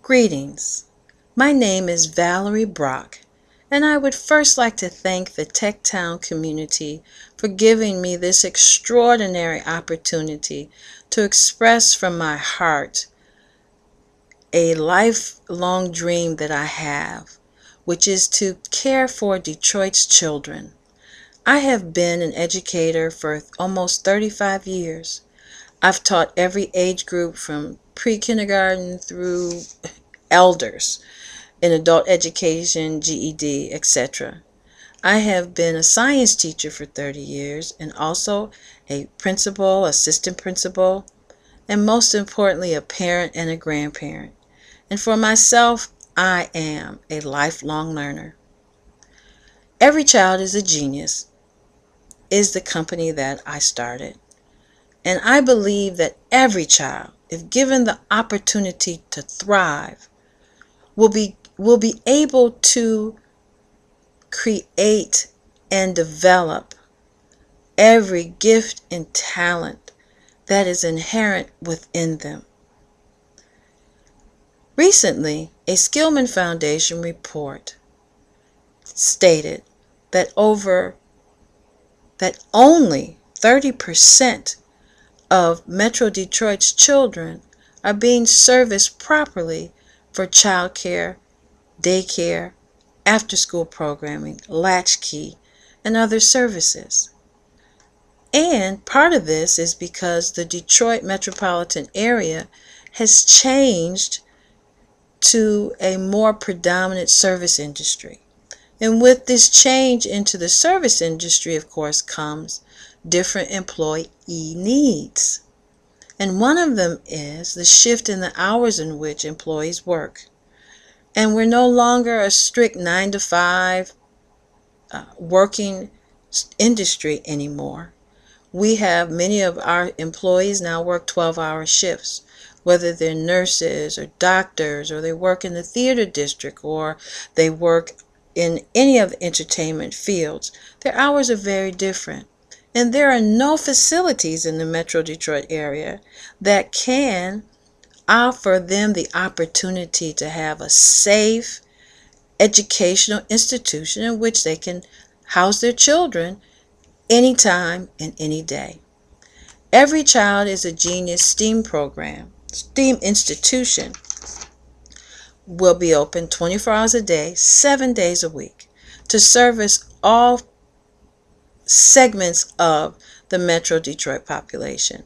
Greetings. My name is Valerie Brock, and I would first like to thank the Techtown community for giving me this extraordinary opportunity to express from my heart a lifelong dream that I have, which is to care for Detroit's children. I have been an educator for almost 35 years. I've taught every age group from pre-kindergarten through elders in adult education, GED, etc. I have been a science teacher for 30 years and also a principal, assistant principal, and most importantly, a parent and a grandparent. And for myself, I am a lifelong learner. Every Child is a Genius is the company that I started. And I believe that every child, if given the opportunity to thrive, will be able to create and develop every gift and talent that is inherent within them. Recently, a Skillman Foundation report stated that only 30% of Metro Detroit's children are being serviced properly for child care, daycare, after-school programming, latchkey, and other services. And part of this is because the Detroit metropolitan area has changed to a more predominant service industry. And with this change into the service industry, of course, comes different employee needs. And one of them is the shift in the hours in which employees work. And we're no longer a strict 9 to 5 working industry anymore. We have many of our employees now work 12-hour shifts, whether they're nurses or doctors, or they work in the theater district, or they work in any of the entertainment fields. Their hours are very different. And there are no facilities in the Metro Detroit area that can offer them the opportunity to have a safe educational institution in which they can house their children anytime and any day. Every Child is a Genius STEAM program, STEAM institution, will be open 24 hours a day, 7 days a week, to service all segments of the Metro Detroit population.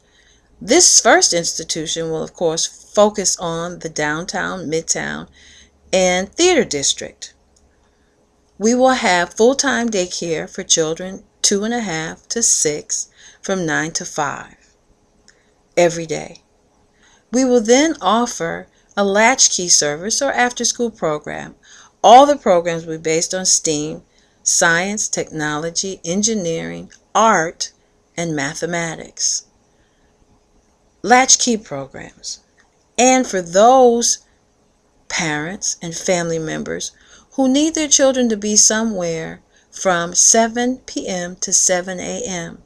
This first institution will, of course, focus on the downtown, midtown, and theater district. We will have full-time daycare for children 2.5 to 6 from 9 to 5 every day. We will then offer a latchkey service or after-school program. All the programs will be based on STEAM, science, technology, engineering, art, and mathematics. Latchkey programs. And for those parents and family members who need their children to be somewhere from 7 p.m. to 7 a.m.,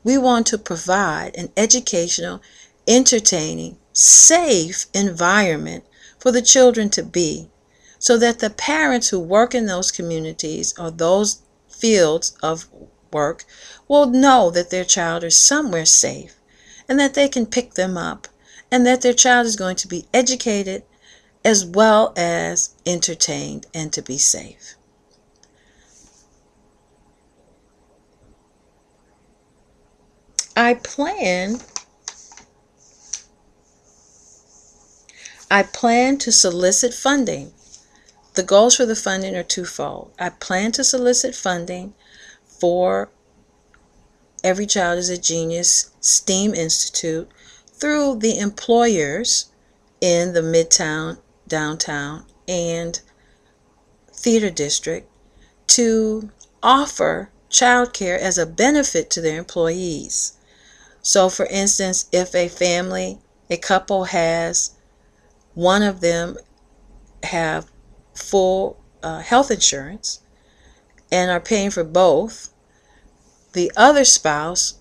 we want to provide an educational, entertaining, safe environment for the children to be, so that the parents who work in those communities or those fields of work will know that their child is somewhere safe, and that they can pick them up, and that their child is going to be educated as well as entertained and to be safe. I plan to solicit funding. The goals for the funding are twofold. I plan to solicit funding for Every Child is a Genius STEAM Institute through the employers in the Midtown, downtown, and theater district to offer childcare as a benefit to their employees. So for instance, if a couple has, one of them have full health insurance and are paying for both, the other spouse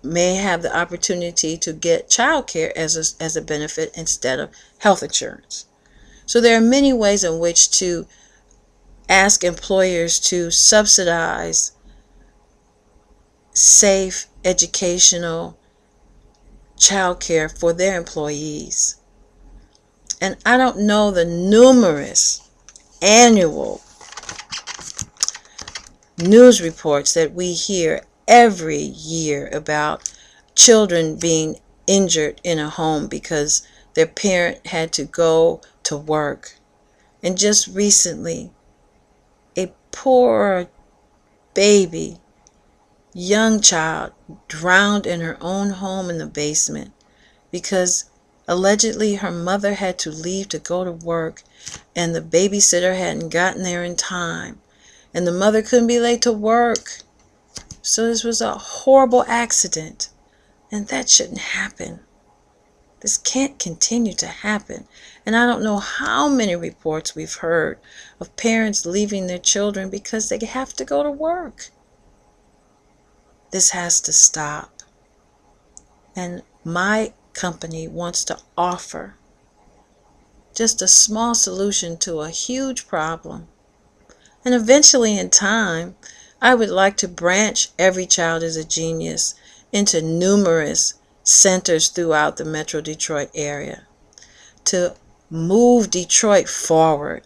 may have the opportunity to get child care as a benefit instead of health insurance. So there are many ways in which to ask employers to subsidize safe, educational childcare for their employees. And I don't know the numerous annual news reports that we hear every year about children being injured in a home because their parent had to go to work. And just recently, a poor baby, young child, drowned in her own home in the basement because allegedly her mother had to leave to go to work and the babysitter hadn't gotten there in time. And the mother couldn't be late to work. So this was a horrible accident. And that shouldn't happen. This can't continue to happen. And I don't know how many reports we've heard of parents leaving their children because they have to go to work. This has to stop. And my company wants to offer just a small solution to a huge problem. And eventually in time, I would like to branch Every Child is a Genius into numerous centers throughout the Metro Detroit area to move Detroit forward.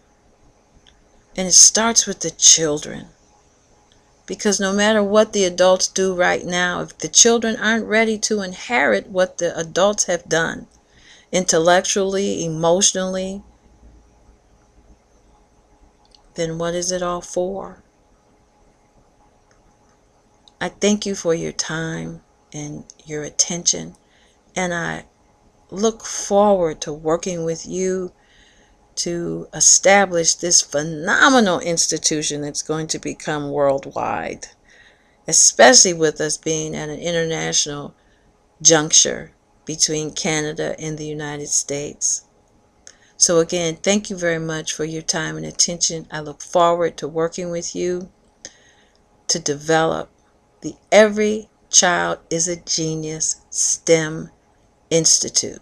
And it starts with the children. Because no matter what the adults do right now, if the children aren't ready to inherit what the adults have done, intellectually, emotionally, then what is it all for? I thank you for your time and your attention, and I look forward to working with you to establish this phenomenal institution that's going to become worldwide, especially with us being at an international juncture between Canada and the United States. So again, thank you very much for your time and attention. I look forward to working with you to develop the Every Child is a Genius STEM Institute.